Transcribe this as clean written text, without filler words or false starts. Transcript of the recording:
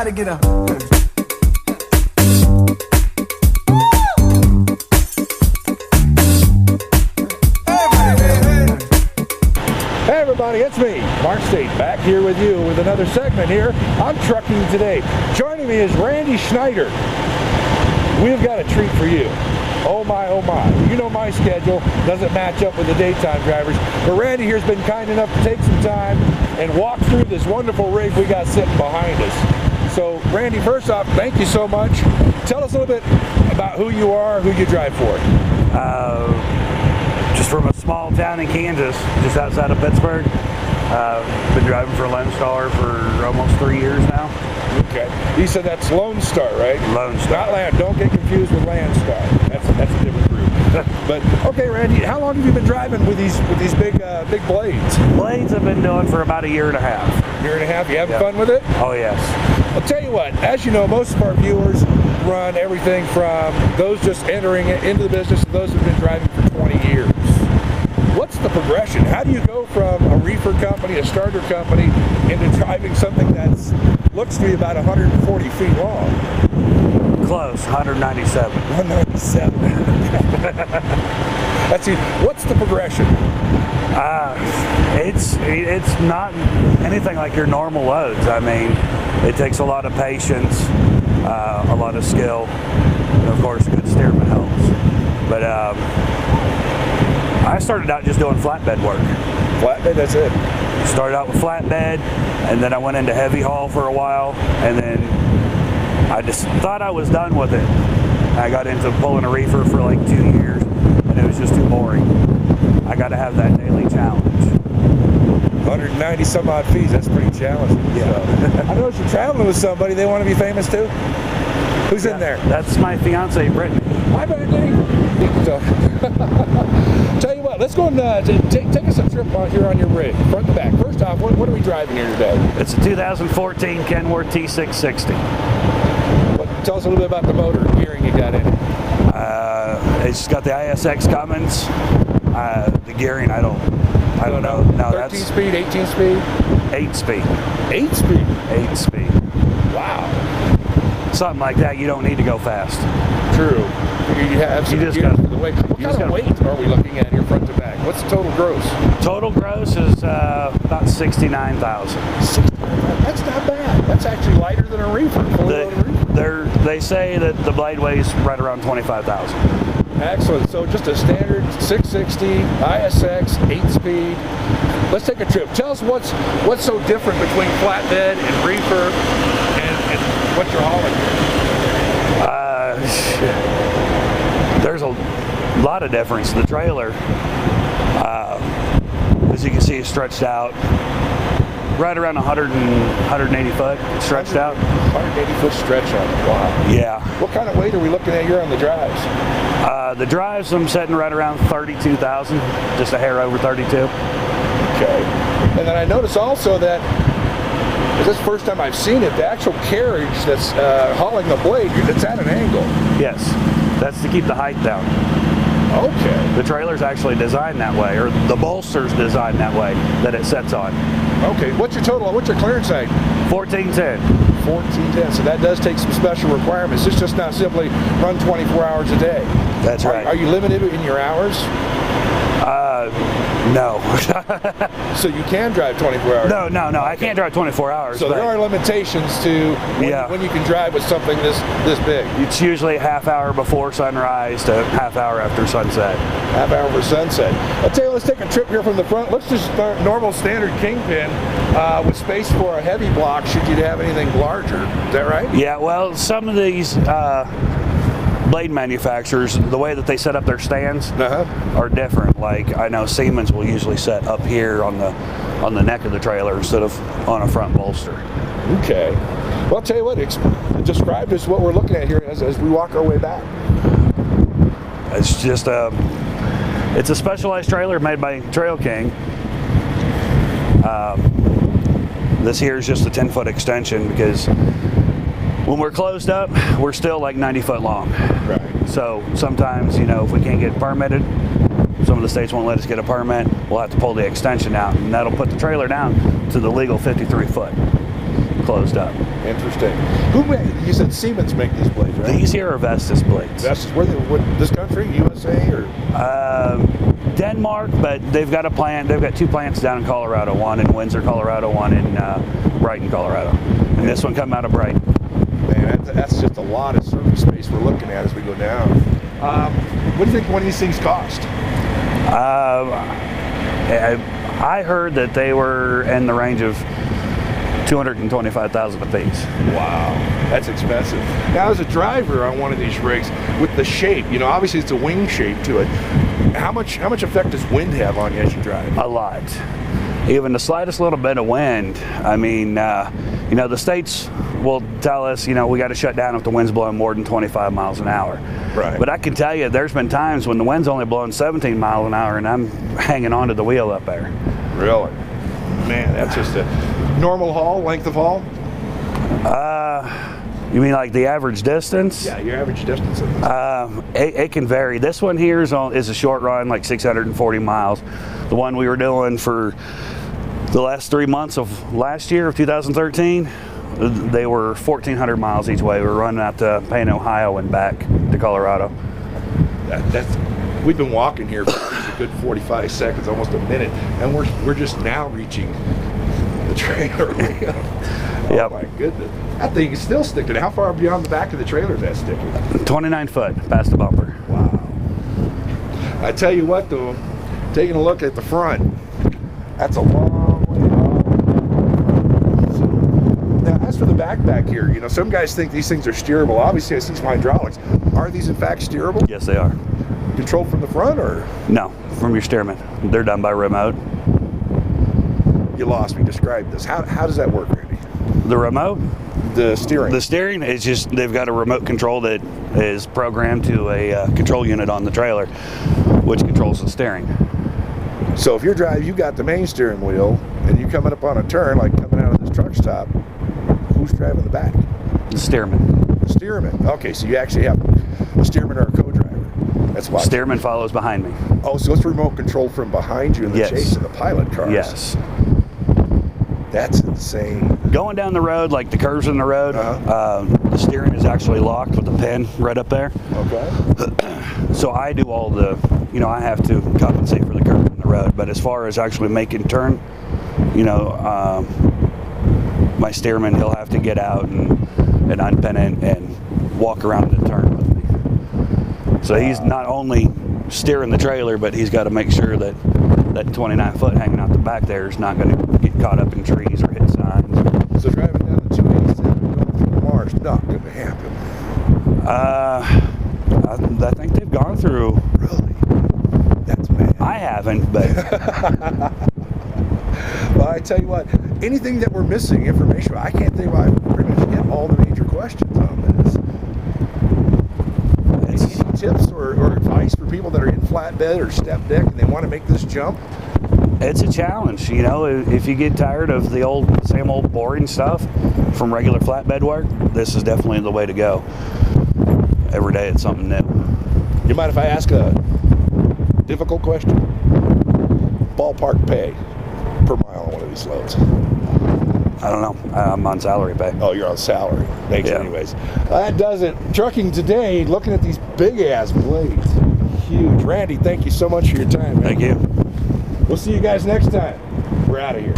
Everybody get up. Hey everybody, it's me, Mark State, back here with you with another segment here on Trucking Today. Joining me is Randy Schneider. We've got a treat for you. Oh my, oh my. You know my schedule doesn't match up with the daytime drivers, but Randy here's been kind enough to take some time and walk through this wonderful rig we got sitting behind us. So Randy, first off, thank you so much. Tell us a little bit about who you are, who you drive for. Just from a small town in Kansas, just outside of Pittsburgh. Been driving for Lone Star for almost 3 years now. Okay. You said that's Lone Star, right? Lone Star. Not Land. Don't get confused with Landstar. That's a different group. But okay, Randy, how long have you been driving with these big blades? Blades I've been doing for about a year and a half. Year and a half. You having fun with it? Oh yes. I'll tell you what. As you know, most of our viewers run everything from those just entering into the business to those who've been driving for 20 years. What's the progression? How do you go from a reefer company, a starter company, into driving something that's looks to be about 140 feet long? Close, 197. 197. That's it. What's the progression? It's not anything like your normal loads. I mean, it takes a lot of patience, a lot of skill, and of course, a good steerman helps. But I started out just doing flatbed work. Flatbed, that's it. Started out with flatbed, and then I went into heavy haul for a while, and then I just thought I was done with it. I got into pulling a reefer for like 2 years, and it was just too boring. I got to have that daily challenge. 190 some odd feet, that's pretty challenging. Yeah. So, I noticed you're traveling with somebody, they want to be famous too? Who's in there? That's my fiance, Brittany. Hi, Brittany. So, tell you what, let's go and take us a trip here on your rig, front to back. First off, what are we driving here today? It's a 2014 Kenworth T660. Tell us a little bit about the motor and gearing you got in it. It's got the ISX Cummins. The gearing, I don't know. No, 13 speed, 18 speed? 8 speed. 8 speed? 8 speed. Wow. Something like that, you don't need to go fast. True. You have some just gears got for the weight. What kind of weight are we looking at here front to back? What's the total gross? Total gross is about 69,000. That's not bad. That's actually lighter than a reefer. They say that the blade weighs right around 25,000. Excellent. So just a standard 660 ISX 8-speed. Let's take a trip. Tell us what's so different between flatbed and reefer and what you're hauling here. There's a lot of difference. The trailer, as you can see, is stretched out right around 180 foot stretched out. 180 foot stretch out. Wow. Yeah. What kind of weight are we looking at here on the drives? The drives, I'm setting right around 32,000, just a hair over 32. Okay. And then I notice also that, this is the first time I've seen it, the actual carriage that's hauling the blade, it's at an angle. Yes, that's to keep the height down. Okay. The trailer's actually designed that way, or the bolster's designed that way, that it sets on. Okay, what's your total, what's your clearance height? 1410. 1410, so that does take some special requirements. It's just not simply run 24 hours a day. That's right. Are you limited in your hours? No. So you can drive 24 hours? No, I can't drive 24 hours. So there are limitations to when you can drive with something this big. It's usually a half hour before sunrise to half hour after sunset. Half hour for sunset. I'll tell you, let's take a trip here from the front. Let's just start normal standard kingpin with space for a heavy block should you have anything larger. Is that right? Yeah, well, some of these blade manufacturers, the way that they set up their stands are different. Like I know Siemens will usually set up here on the neck of the trailer instead of on a front bolster. Okay. Well, I'll tell you what, describe this what we're looking at here as we walk our way back. It's just it's a specialized trailer made by Trail King. This here is just a 10-foot extension because when we're closed up, we're still like 90 foot long. Right. So sometimes, if we can't get permitted, some of the states won't let us get a permit, we'll have to pull the extension out, and that'll put the trailer down to the legal 53 foot. closed up. Interesting. You said Siemens make these blades, right? These here are Vestas blades. Vestas, this country, USA, or? Denmark, but they've got a plant. They've got 2 plants down in Colorado, one in Windsor, Colorado, one in Brighton, Colorado. And this one come out of Brighton. Man, that's just a lot of surface space we're looking at as we go down. What do you think one of these things cost? I heard that they were in the range of $225,000 a piece. Wow, that's expensive. Now, as a driver on one of these rigs, with the shape, obviously it's a wing shape to it. How much effect does wind have on you as you drive? A lot. Even the slightest little bit of wind. I mean, the states will tell us, we got to shut down if the wind's blowing more than 25 miles an hour. Right. But I can tell you, there's been times when the wind's only blowing 17 miles an hour and I'm hanging onto the wheel up there. Really? Man, that's just a normal haul, length of haul? You mean like the average distance? Yeah, your average distance. It can vary. This one here is a short run, like 640 miles. The one we were doing for the last 3 months of last year, of 2013, they were 1,400 miles each way. We were running out to Payne, Ohio and back to Colorado. We've been walking here for a good 45 seconds, almost a minute, and we're just now reaching the trailer wheel. Oh yep. My goodness. That thing is still sticking. How far beyond the back of the trailer is that sticking? 29 foot past the bumper. Wow. I tell you what though, taking a look at the front, that's a long way off. So, now as for the back here, some guys think these things are steerable. Obviously I see some hydraulics. Are these in fact steerable? Yes, they are. Controlled from the front or? No, from your steerman. They're done by remote. You lost me. Describe this. How does that work, Randy? The remote? The steering. The steering is just, they've got a remote control that is programmed to a control unit on the trailer, which controls the steering. So if you're driving, you got the main steering wheel, and you're coming up on a turn, like coming out of this truck stop, who's driving the back? The steerman. The steerman. Okay, so you actually have a steerman or a co-driver. That's why. Steerman follows behind me. Oh, so it's remote control from behind you in the Yes. chase of the pilot cars. Yes. That's insane. Going down the road, like the curves in the road, the steering is actually locked with a pin right up there. Okay. So I do all the, I have to compensate for the curve in the road. But as far as actually making turn, my steerman, he'll have to get out and unpin it and walk around the turn with me. So he's not only steering the trailer, but he's got to make sure that that 29 foot hanging out the back there is not going to get caught up in trees or hit signs. So driving down the 287 going through the marsh, not going to happen. I think they've gone through. Really? That's mad. I haven't, but well, I tell you what, anything that we're missing information, I can't think why I pretty much get all the major questions on this. Any tips or advice for people that are in flatbed or step deck and they want to make this jump? It's a challenge, if you get tired of the same old boring stuff from regular flatbed work, this is definitely the way to go. Every day it's something new. You mind if I ask a difficult question? Ballpark pay per mile on one of these loads? I don't know. I'm on salary pay. Oh, you're on salary. Thanks, Yeah. anyways. That doesn't. Trucking today, looking at these big-ass blades. Huge. Randy, thank you so much for your time, man. Thank you. We'll see you guys next time. We're out of here.